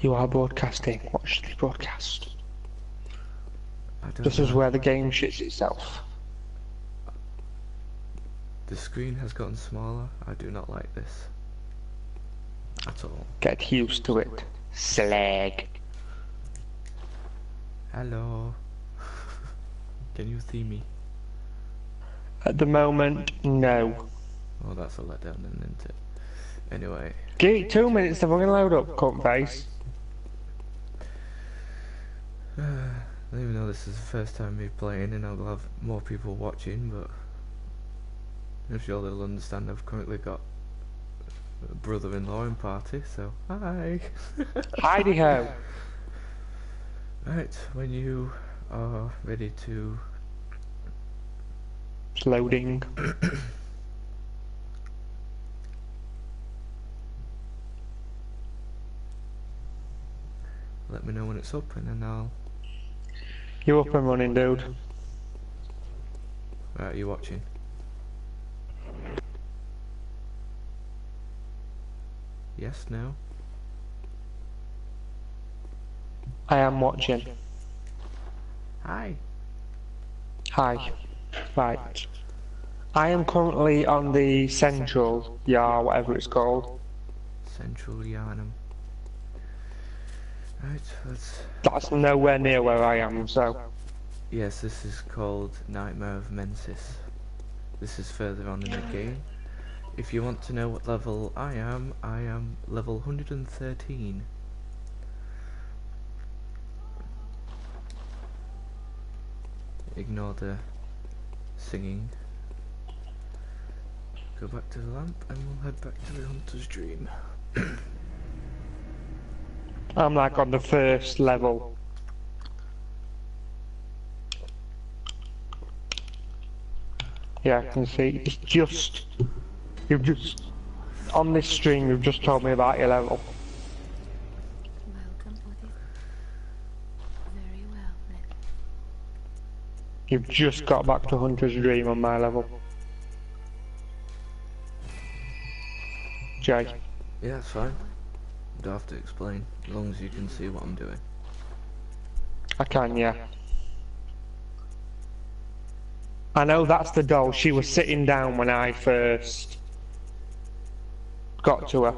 You are broadcasting. Watch the broadcast. I don't This is know. where the game shits itself. The screen has gotten smaller. I do not like this at all. Get used to it. Slag. Hello. Can you see me? At the moment, no. Oh, that's a letdown then, isn't it? Anyway. Give it 2 minutes to fucking load up, cunt face. I don't even know this is the first time me playing and I'll have more people watching, but I'm sure they'll understand I've currently got a brother-in-law in party, so hi! Heidi ho. Right, when you are ready to... It's loading. let me know when it's up and then I'll... You up and running, dude. Right, you watching? Yes, no? I am watching. Hi! Hi. Right. I am currently on the central, whatever it's called. Central Yarnum. Right, let's... That's nowhere near where I am, so... Yes, this is called Nightmare of Mensis. This is further on in the game. If you want to know what level I am level 113. Ignore the singing. Go back to the lamp and we'll head back to the Hunter's Dream. I'm like on the first level. Yeah, I can see. It's just... You've just... On this stream, you've just told me about your level. Welcome, Otis. Very well, then. You've just got back to Hunter's Dream on my level. Jay. Yeah, that's fine. Don't have to explain, as long as you can see what I'm doing. I can, yeah. I know that's the doll. She was sitting down when I first got to her.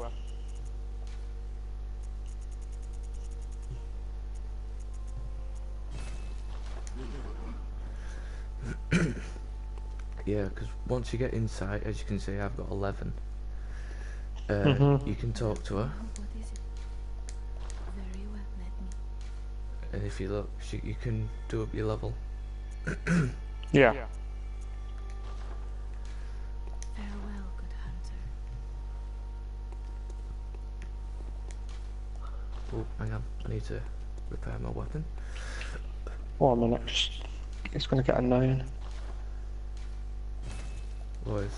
Yeah, because once you get inside, as you can see, I've got 11. You can talk to her, What is it? Very well, let me. and if you look, you can do up your level. Yeah. Farewell, good hunter. Oh, hang on, I need to repair my weapon. 1 minute. It's gonna get annoying. Boys.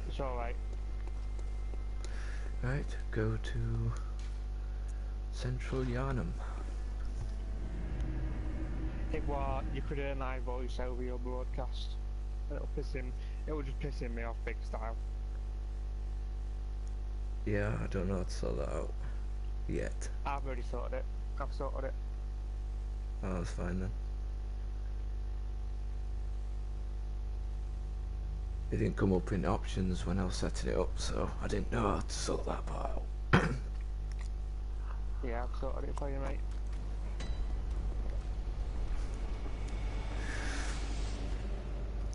It's alright. Right, go to Central Yarnum. It was, you could hear my voice over your broadcast. It will just piss me off big style. Yeah, I don't know how to sort that out yet. I've already sorted it. I've sorted it. Oh, that's fine then. It didn't come up in options when I was setting it up, so I didn't know how to sort that part out. Yeah, I've sorted it for you, mate.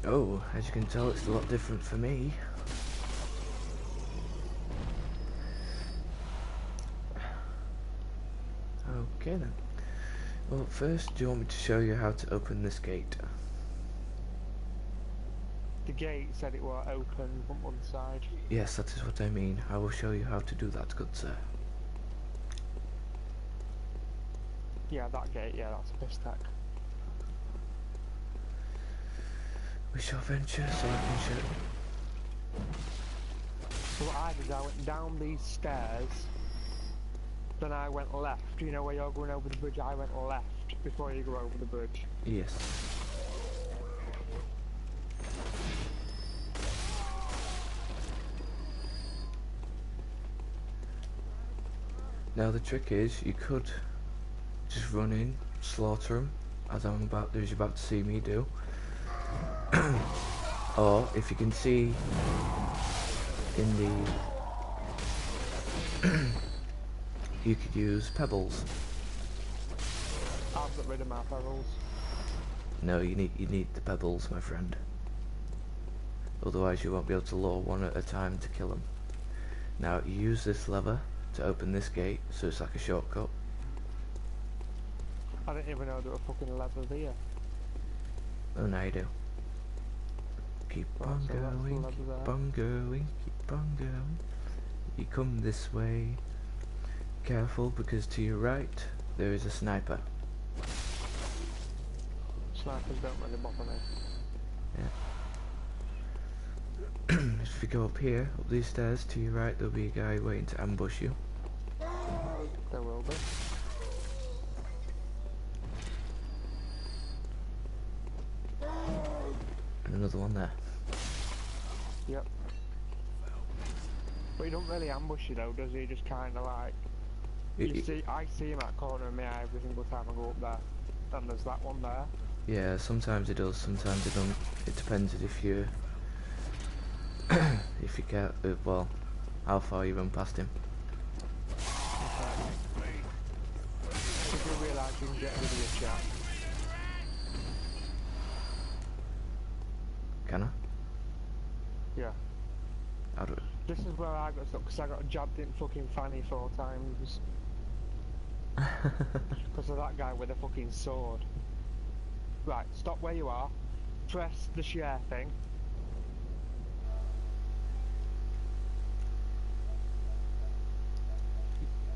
Oh, as you can tell, it's a lot different for me. Okay then. Well, first, do you want me to show you how to open this gate? The gate said it were open from one side. Yes, that is what I mean. I will show you how to do that, good sir. Yeah, that gate, yeah, that's a piss tack. We shall venture, so I can show. So what I did, I went down these stairs, then I went left. You know where you're going over the bridge? I went left before you go over the bridge. Yes. Now the trick is, you could just run in, slaughter them, as you're about to see me do. Or if you can see in the, you could use pebbles. I've got rid of my pebbles. No, you need the pebbles, my friend. Otherwise, you won't be able to lure one at a time to kill them. Now, you use this lever to open this gate, so it's like a shortcut. I didn't even know there were fucking levers here. Oh, now you do. Keep Right, on so that's the going, lever keep there. on going, keep on going. You come this way. Careful, because to your right, there is a sniper. Snipers don't really bother me. If you go up here, up these stairs, to your right, there'll be a guy waiting to ambush you. There will be. And another one there. Yep. But he don't really ambush you though, does he? He just kind of like... I see him at the corner of my eye every single time I go up there. And there's that one there. Yeah, sometimes it does, sometimes it don't. It depends if you if you get well, how far you run past him. If you realise you can get rid of your chat. Can I? Yeah. How do it? This is where I got stuck because I got jabbed in fucking fanny 4 times. Because of that guy with a fucking sword. Right, stop where you are. Press the share thing.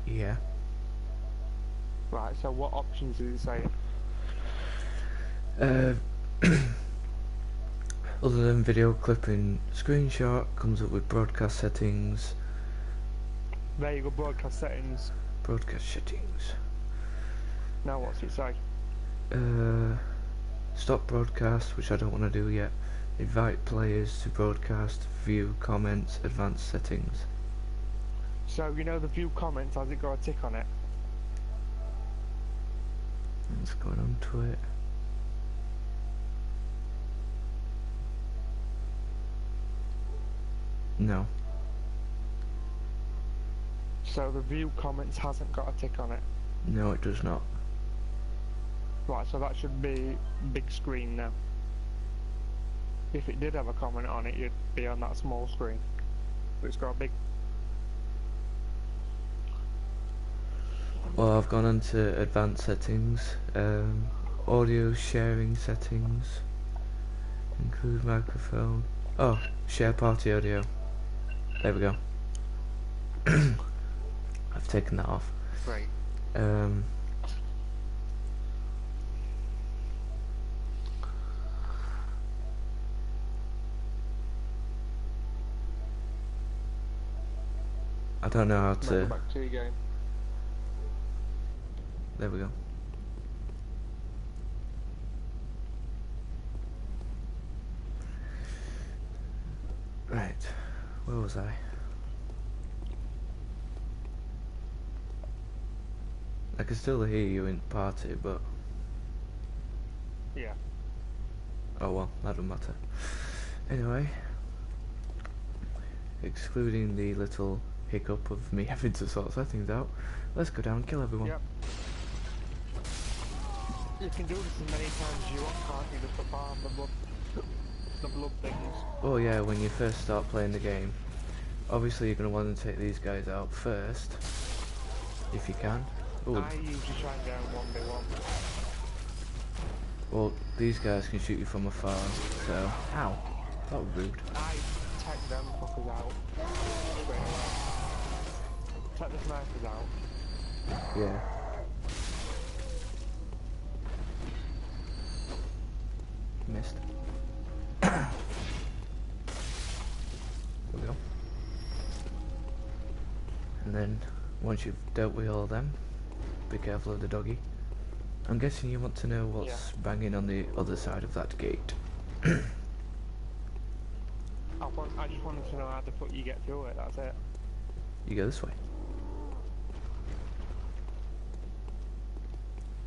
Yeah. Right, so what options is it saying? Other than video clipping, screenshot comes up with broadcast settings. There you go, broadcast settings. Broadcast settings. Now what's it say? Stop broadcast, which I don't want to do yet. Invite players to broadcast, view comments, advanced settings. So, you know the view comments, has it got a tick on it? Let's go on to it. No. So the view comments hasn't got a tick on it. No, it does not. Right, so that should be big screen now. If it did have a comment on it, you'd be on that small screen. But it's got a big... Well, I've gone into advanced settings, audio sharing settings, include microphone. Oh, share party audio. There we go. I've taken that off. Great. I don't know how Go to. back to your game. There we go. Right, where was I? I can still hear you in party, but Yeah. oh well, that doesn't matter. Anyway, excluding the little hiccup of me having to sort settings out, let's go down and kill everyone. Yep. You can do this as many times as you want, can't you? Just to farm the blood things. Oh yeah, when you first start playing the game, obviously you're going to want to take these guys out first, if you can. Ooh. I usually try and go 1v1. Well, these guys can shoot you from afar, so... Ow! That was rude. I take them fuckers out straight away. Take the snipers out. Yeah. Missed. There we go. And then, once you've dealt with all of them, be careful of the doggy. I'm guessing you want to know what's banging on the other side of that gate. I just wanted to know how the fuck you get through it, that's it. You go this way.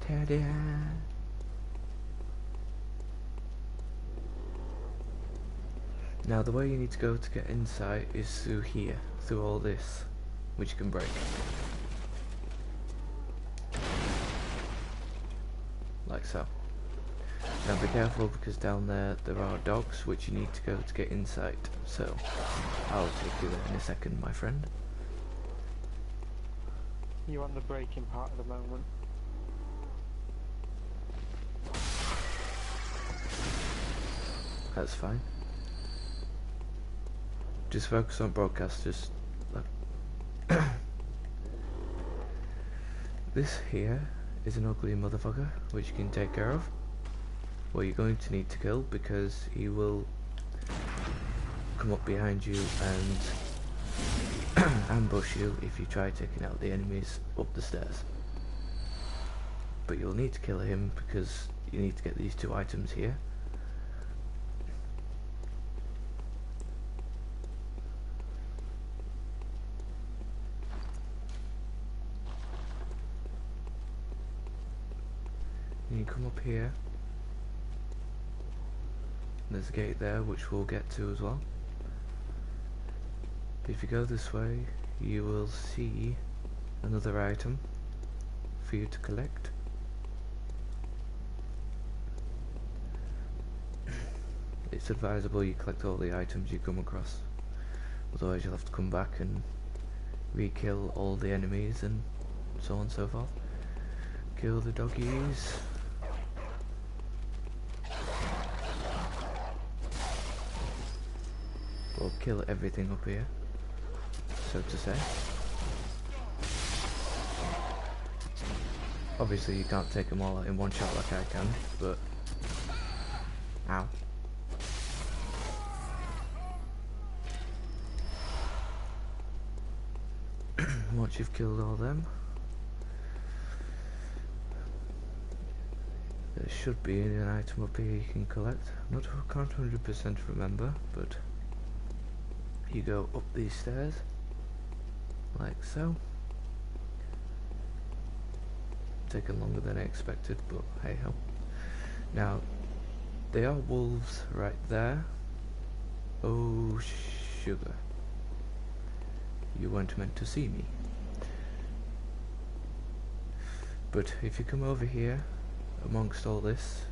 Teddy. Now the way you need to go to get inside is through here, through all this, which you can break. Like so. Now be careful because down there are dogs which you need to go to get inside, so I'll take you there in a second, my friend. You're on the braking part at the moment. That's fine. Just focus on broadcast, just like this here is an ugly motherfucker which you can take care of. What you're going to need to kill because he will come up behind you and ambush you if you try taking out the enemies up the stairs. But you'll need to kill him because you need to get these two items here. And you come up here. There's a gate there which we'll get to as well. If you go this way you will see another item for you to collect. It's advisable you collect all the items you come across, otherwise you'll have to come back and re-kill all the enemies and so on and so forth. Kill the doggies. We'll kill everything up here, so to say. Obviously you can't take them all out in one shot like I can, but... Ow. Once you've killed all them, there should be an item up here you can collect. Can't 100% remember, but you go up these stairs like so. Taken longer than I expected, but hey ho. Now they are wolves right there. Oh sugar, you weren't meant to see me. But if you come over here amongst all this,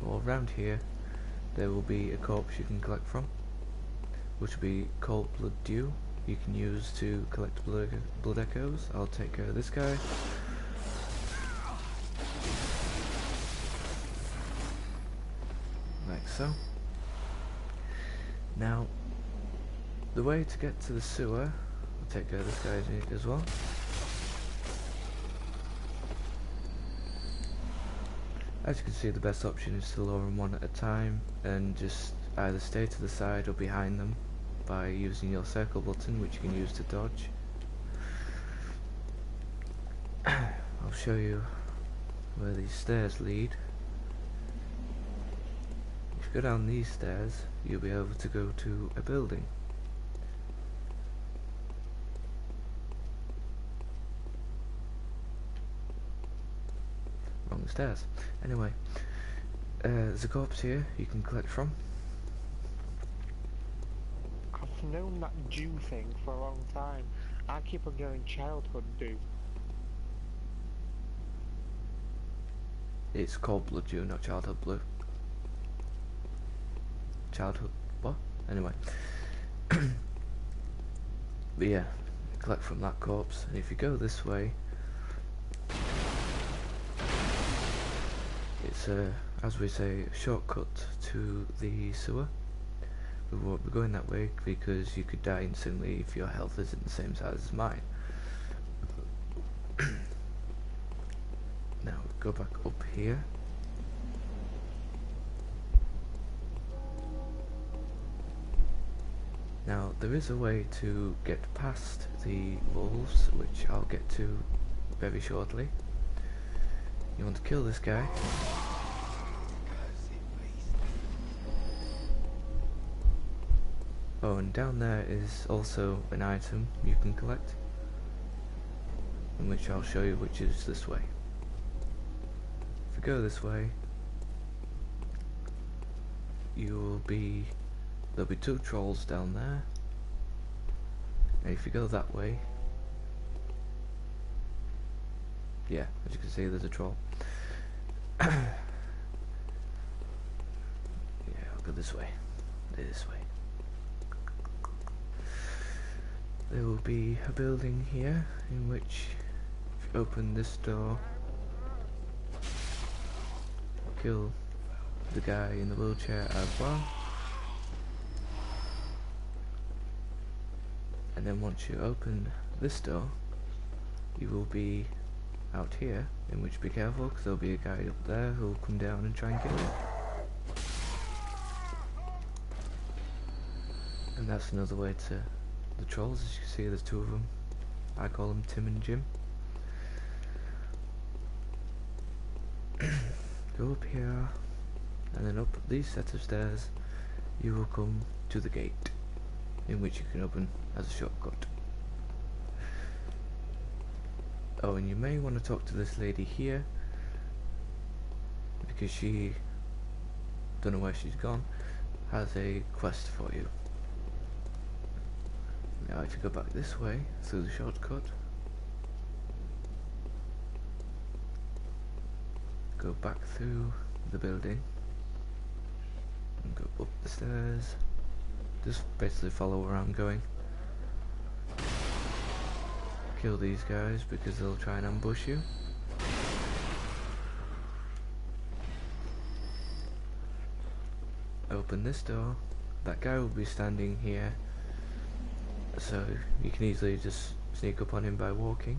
or around here, there will be a corpse you can collect from, which will be cold blood dew. You can use to collect blood echoes. I'll take care of this guy. Like so. Now, the way to get to the sewer, I'll take care of this guy as well. As you can see, the best option is to lower them one at a time and just either stay to the side or behind them by using your circle button, which you can use to dodge. I'll show you where these stairs lead. If you go down these stairs, you'll be able to go to a building. Wrong stairs. Anyway, there's a corpse here you can collect from. I've known that Jew thing for a long time. I keep on going childhood dew. It's cold blood dew, not childhood blue. Childhood what? Anyway. But yeah, collect from that corpse, and if you go this way, it's a, as we say, a shortcut to the sewer. We won't be going that way because you could die instantly if your health isn't the same size as mine. Now go back up here. Now there is a way to get past the wolves, which I'll get to very shortly. You want to kill this guy. Oh, and down there is also an item you can collect, in which I'll show you, which is this way. go this way, there'll be 2 trolls down there, and if you go that way, yeah, as you can see there's a troll. Yeah, I'll go this way. There will be a building here in which, if you open this door, kill the guy in the wheelchair as well. And then once you open this door, you will be out here, in which be careful because there'll be a guy up there who will come down and try and kill you. And that's another way to the trolls. As you can see, there's 2 of them. I call them Tim and Jim. Go up here, and then up these sets of stairs you will come to the gate, in which you can open as a shortcut. Oh, and you may want to talk to this lady here, because she, don't know where she's gone, has a quest for you. Now if you go back this way, through the shortcut, go back through the building, and go up the stairs, just basically follow where I'm going. Kill these guys because they'll try and ambush you. Open this door, that guy will be standing here, so you can easily just sneak up on him by walking,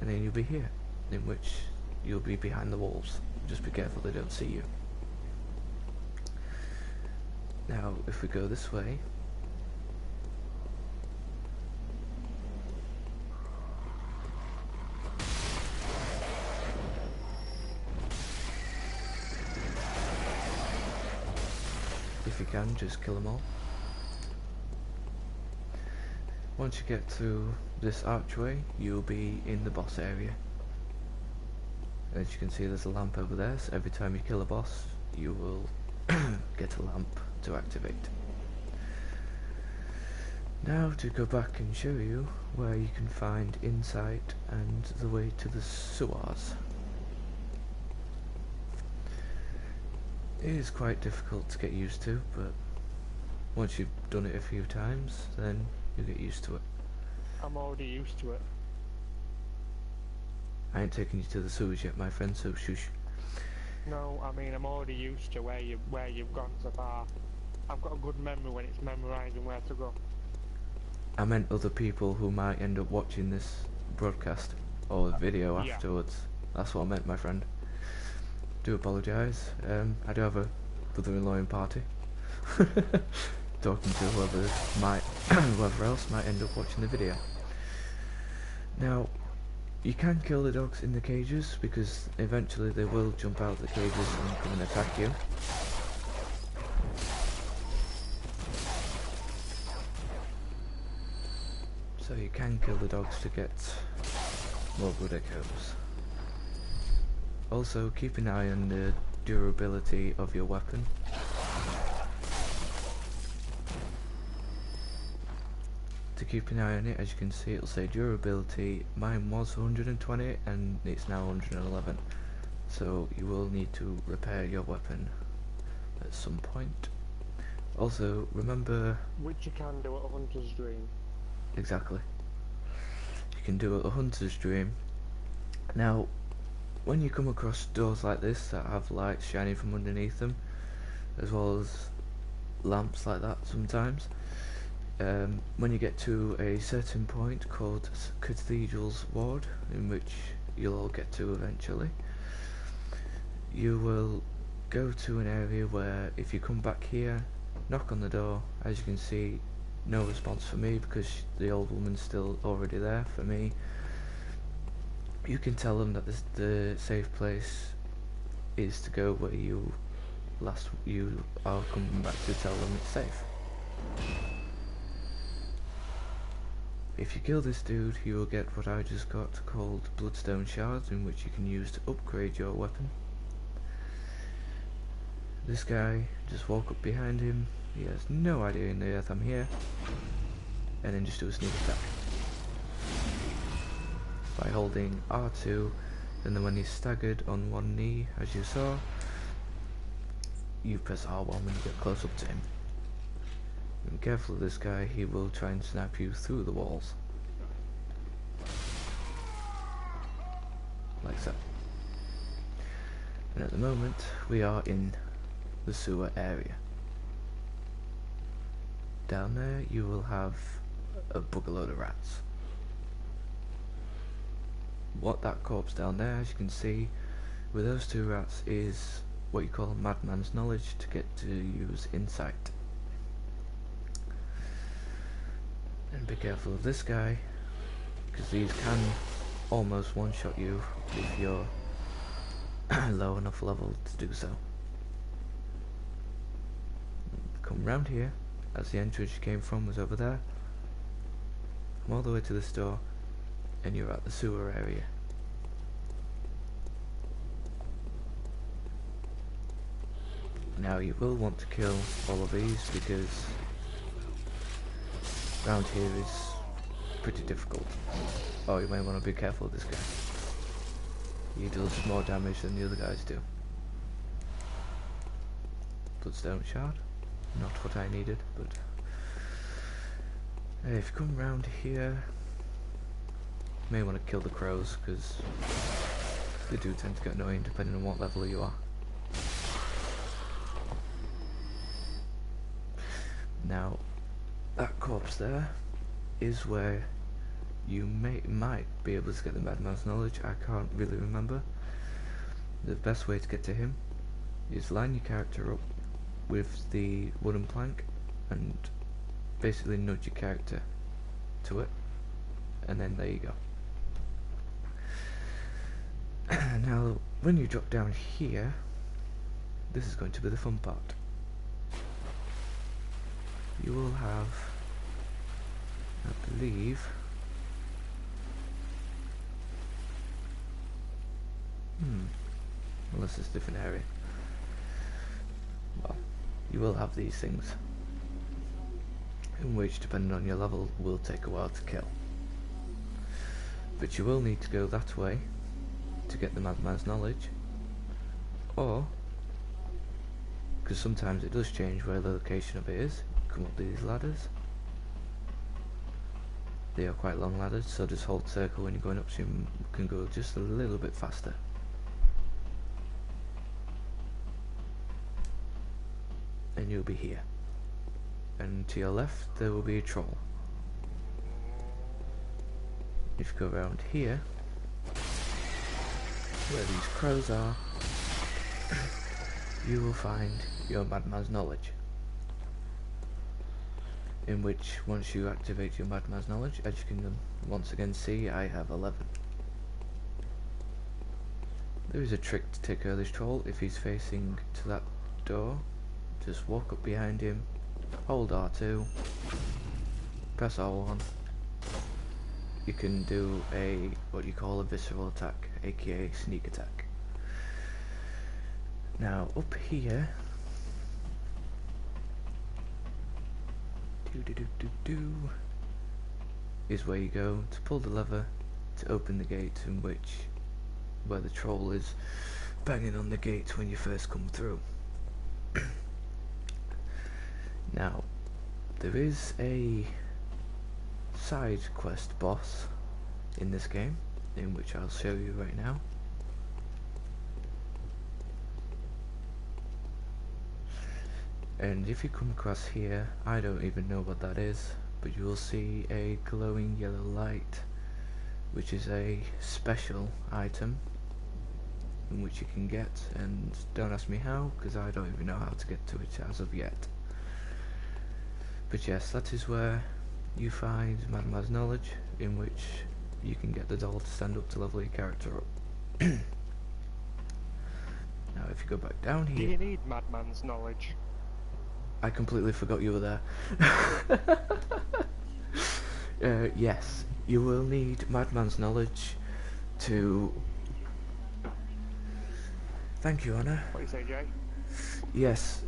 and then you'll be here, in which you'll be behind the walls. Just be careful they don't see you. Now if we go this way, if you can, just kill them all. Once you get through this archway, you'll be in the boss area. As you can see, there's a lamp over there, so every time you kill a boss, you will get a lamp to activate. Now to go back and show you where you can find insight and the way to the sewers. It is quite difficult to get used to, but once you've done it a few times, then you get used to it. I'm already used to it. I ain't taking you to the sewers yet, my friend, so shush. No, I mean I'm already used to where you've gone so far. I've got a good memory when it's memorising where to go. I meant other people who might end up watching this broadcast or video Yeah. afterwards. That's what I meant, my friend. Do apologise. I do have a brother-in-law in party. Talking to whoever else might end up watching the video. Now, you can kill the dogs in the cages because eventually they will jump out of the cages and come and attack you. So you can kill the dogs to get more blood echoes. Also, keep an eye on the durability of your weapon. To keep an eye on it, as you can see, it'll say durability. Mine was 120 and it's now 111. So you will need to repair your weapon at some point. Also, remember... Which you can do at a hunter's dream. Exactly. You can do a hunter's dream. Now, when you come across doors like this that have lights shining from underneath them, as well as lamps like that sometimes, when you get to a certain point called Cathedral's Ward, in which you'll all get to eventually, you will go to an area where if you come back here, knock on the door. As you can see, no response for me because the old woman's still already there for me. You can tell them that the safe place is to go where you are coming back to tell them it's safe. if you kill this dude, you will get what I just got called bloodstone shards, in which you can use to upgrade your weapon. This guy, just walk up behind him, he has no idea in the earth I'm here, and then just do a sneak attack. By holding R2, and then when he's staggered on one knee, as you saw, you press R1 when you get close up to him. Be careful of this guy, he will try and snap you through the walls. Like so. And at the moment, we are in the sewer area. Down there, you will have a buggerload of rats. What that corpse down there, as you can see, with those two rats, is what you call madman's knowledge to get to use insight. And be careful of this guy, because these can almost one-shot you if you're low enough level to do so. Come round here, as the entrance you came from was over there. Come all the way to this door, and you're at the sewer area. Now you will want to kill all of these, because round here is pretty difficult. Oh, you may want to be careful of this guy. He deals more damage than the other guys do. Bloodstone shard, not what I needed, but if you come round here, you may want to kill the crows, because they do tend to get annoying depending on what level you are. Now, that corpse there is where you might be able to get the madman's knowledge. I can't really remember. The best way to get to him is line your character up with the wooden plank and basically nudge your character to it, and then there you go. Now when you drop down here, this is going to be the fun part. You will have, I believe, unless it's a different area. Well, you will have these things, in which, depending on your level, will take a while to kill. But you will need to go that way to get the madman's knowledge, or, because sometimes it does change where the location of it is, come up these ladders. They are quite long ladders, so just hold circle when you're going up so you can go just a little bit faster. And you'll be here. And to your left there will be a troll. If you go around here, where these crows are, you will find your madman's knowledge. In which, once you activate your madman's knowledge, as you can once again see, I have 11. There is a trick to take care of this troll. If he's facing to that door, just walk up behind him, hold R2, press R1. You can do a, what you call a visceral attack, aka sneak attack. Now up here, is where you go to pull the lever to open the gate, in which, where the troll is banging on the gate when you first come through. Now, there is a side quest boss in this game, in which I'll show you right now. And if you come across here, I don't even know what that is, but you will see a glowing yellow light, which is a special item in which you can get, and don't ask me how, because I don't even know how to get to it as of yet. But yes, that is where you find Madman's knowledge, in which you can get the doll to stand up to level your character up. Now if you go back down here... Do you need Madman's knowledge? I completely forgot you were there. Yes, you will need Madman's knowledge to... Thank you, Anna. What do you say, Jay? Yes,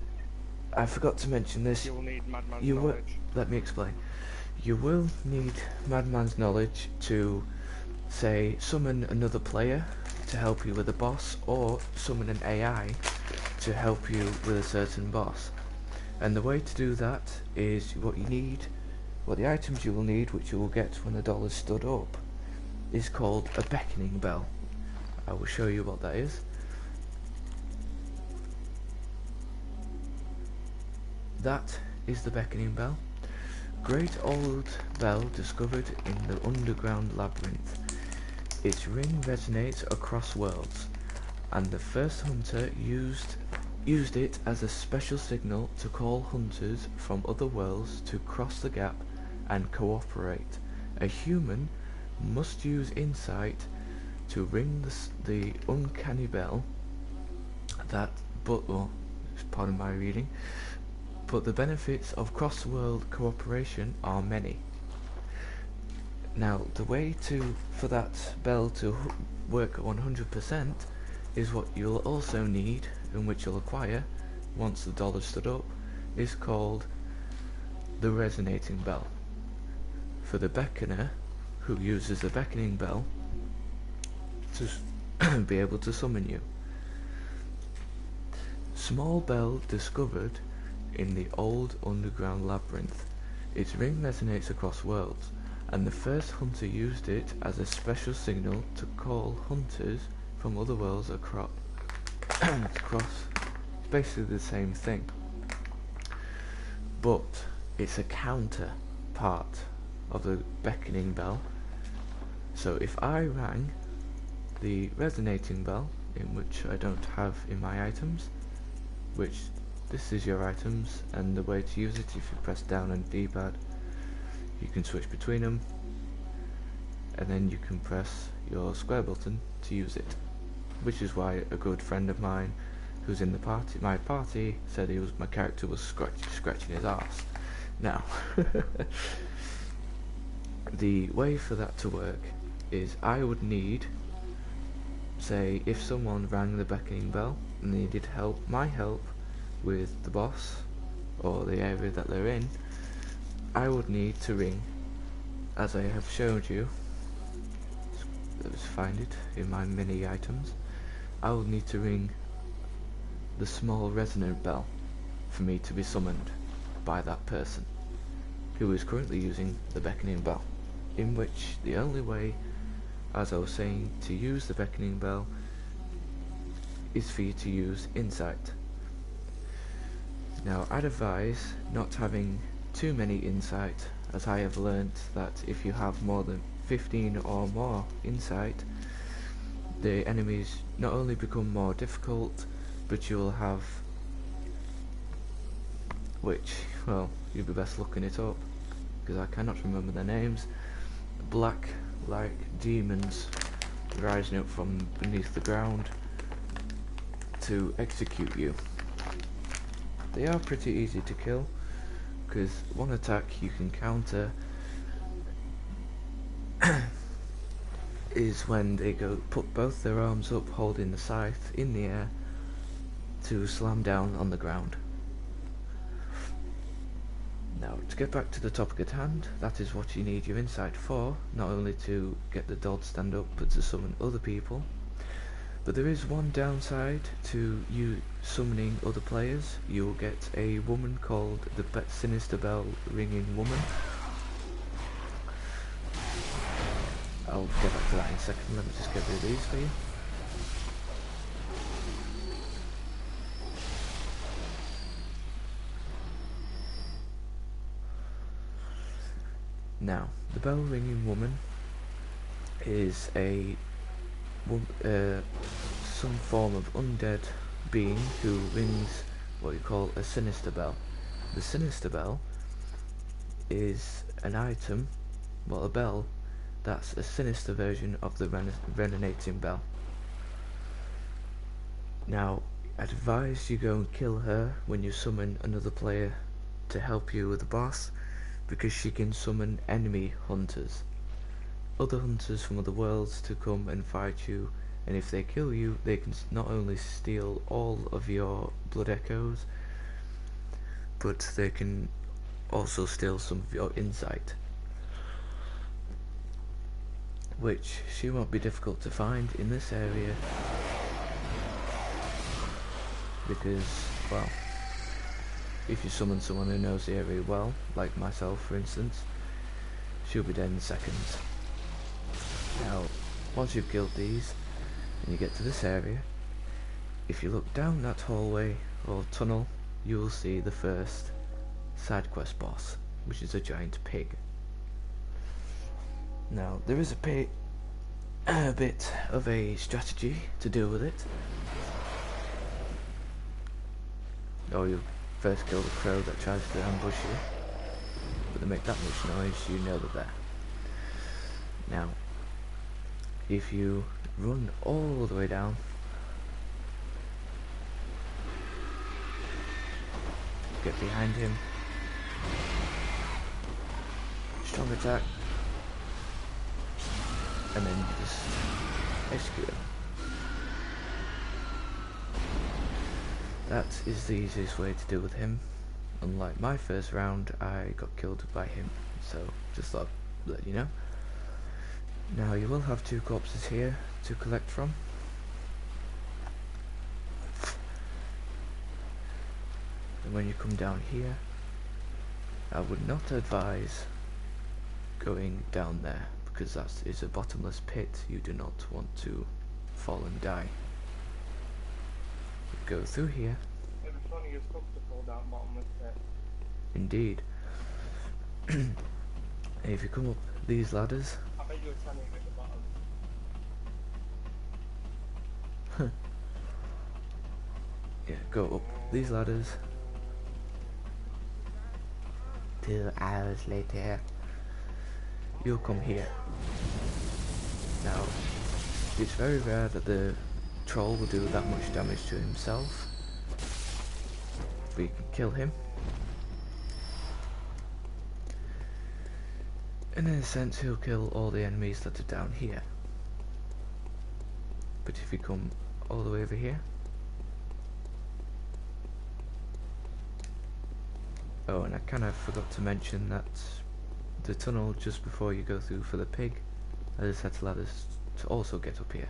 I forgot to mention this. You will need Madman's You will... knowledge. Let me explain. You will need Madman's knowledge to, say, summon another player to help you with a boss, or summon an AI to help you with a certain boss. And the way to do that is what you need, what the items you will need, which you will get when the dollar stood up, is called a beckoning bell. I will show you what that is. That is the beckoning bell. Great old bell discovered in the underground labyrinth. Its ring resonates across worlds, and the first hunter used it as a special signal to call hunters from other worlds to cross the gap and cooperate. A human must use insight to ring the uncanny bell that, pardon my reading, but the benefits of cross-world cooperation are many. Now, the way for that bell to work 100% is what you'll also need, and which you'll acquire once the dollar stood up, is called the resonating bell. For the beckoner, who uses the beckoning bell to be able to summon you. Small bell discovered in the old underground labyrinth. Its ring resonates across worlds, and the first hunter used it as a special signal to call hunters from other worlds across. It's basically the same thing, but it's a counter part of the beckoning bell. So if I rang the resonating bell, in which I don't have in my items, which this is your items, and the way to use it, if you press down on the D-pad, you can switch between them, and then you can press your square button to use it, which is why a good friend of mine who's in my party said my character was scratching his arse. Now, the way for that to work is I would need, say, if someone rang the beckoning bell and needed my help with the boss or the area that they're in, I would need to ring, as I have showed you. Let's find it in my mini items. I would need to ring the small resonant bell for me to be summoned by that person who is currently using the beckoning bell, in which the only way, as I was saying, to use the beckoning bell is for you to use insight. Now, I'd advise not having too many insight, as I have learnt that if you have more than 15 or more insight, the enemies not only become more difficult, but you'll have, which, well, you'd be best looking it up, because I cannot remember their names, black-like demons rising up from beneath the ground to execute you. They are pretty easy to kill, because one attack you can counter is when they put both their arms up holding the scythe in the air to slam down on the ground. Now, to get back to the topic at hand, that is what you need your insight for, not only to get the doll to stand up, but to summon other people. But there is one downside to you summoning other players. You will get a woman called the Sinister Bell Ringing Woman. I'll get back to that in a second. Let me just get rid of these for you. Now, the Bell Ringing Woman is some form of undead being who rings what you call a sinister bell. The sinister bell is an item, well, a bell that's a sinister version of the resonating bell. Now, I'd advise you go and kill her when you summon another player to help you with the boss, because she can summon enemy hunters, other hunters from other worlds to come and fight you, and if they kill you they can not only steal all of your blood echoes, but they can also steal some of your insight, which she won't be difficult to find in this area because, well, if you summon someone who knows the area well, like myself for instance, she'll be dead in seconds. Now, once you've killed these and you get to this area, if you look down that hallway or tunnel, you will see the first side quest boss, which is a giant pig. Now, there is a bit of a strategy to deal with it. Or you first kill the crow that tries to ambush you, but they make that much noise, you know they're there. Now, if you run all the way down, get behind him, strong attack, and then just execute him. That is the easiest way to deal with him. Unlike my first round, I got killed by him, so just thought I'd let you know. Now you will have 2 corpses here to collect from. And when you come down here, I would not advise going down there, because that is a bottomless pit. You do not want to fall and die. You go through here. It'd be funny as fuck to fall down bottomless pit. Indeed. And if you come up these ladders, I bet you're telling me at the bottom. yeah, go up these ladders. 2 hours later, you'll come here. Now, it's very rare that the troll will do that much damage to himself, but you can kill him. And in a sense, he'll kill all the enemies that are down here. But if you come all the way over here, oh, and I kind of forgot to mention that the tunnel just before you go through for the pig, there's a set of ladders to also get up here.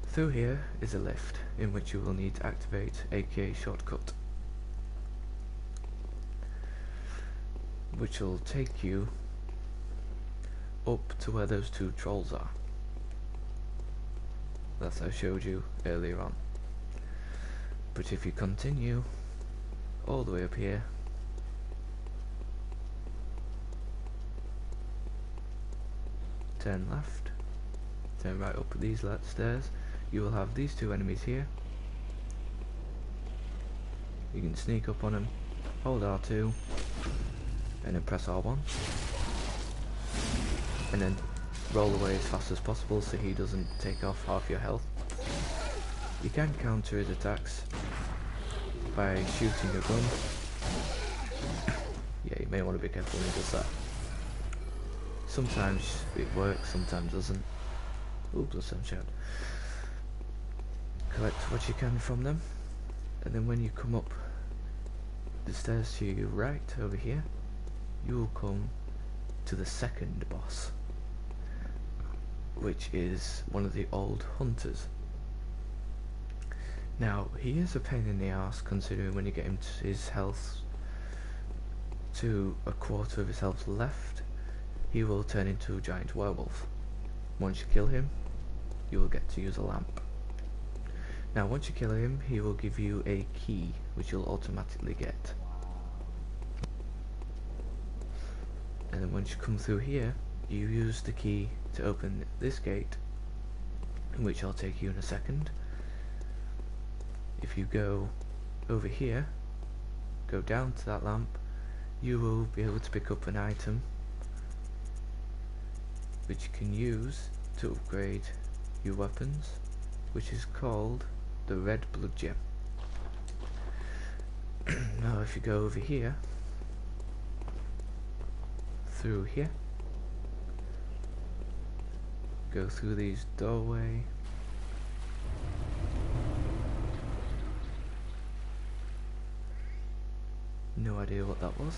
Through here is a lift, in which you will need to activate aka shortcut, which will take you up to where those 2 trolls are, that I showed you earlier on. But if you continue all the way up here, turn left, turn right up these stairs, you will have these 2 enemies here. You can sneak up on them, hold R2, and then press R1, and then roll away as fast as possible so he doesn't take off half your health. You can counter his attacks by shooting a gun. Yeah, you may want to be careful when he does that. Sometimes it works, sometimes doesn't. Ooh, plus sunshine. Collect what you can from them, and then when you come up the stairs to your right over here, you will come to the second boss, which is one of the old hunters. Now, he is a pain in the ass, considering when you get him to his health to a quarter of his health left, he will turn into a giant werewolf. Once you kill him, you will get to use a lamp. Now, once you kill him, he will give you a key, which you'll automatically get. And then once you come through here, you use the key to open this gate, which I'll take you in a second. If you go over here, go down to that lamp, you will be able to pick up an item which you can use to upgrade your weapons, which is called the red blood gem. Now if you go over here, through here. Go through these doorway. No idea what that was.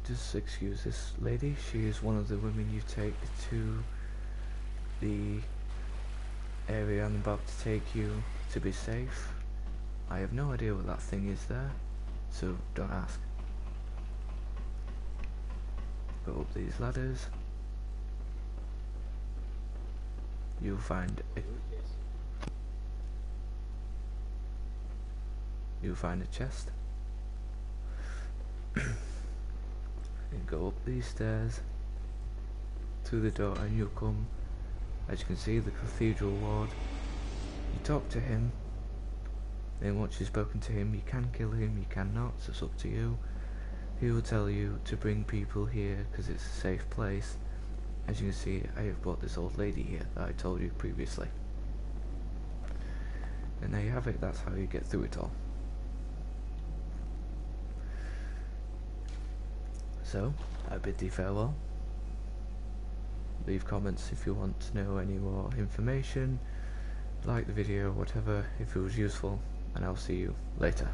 Just excuse this lady, she is one of the women you take to the area I'm about to take you to be safe. I have no idea what that thing is there, so don't ask. Go up these ladders. You'll find a chest. And go up these stairs through the door and you'll come, as you can see, the cathedral ward. You talk to him, then once you've spoken to him, you can kill him, you cannot, so it's up to you. He will tell you to bring people here because it's a safe place. As you can see, I have brought this old lady here that I told you previously. And there you have it, that's how you get through it all. So, I bid thee farewell. Leave comments if you want to know any more information. Like the video, whatever, if it was useful, and I'll see you later.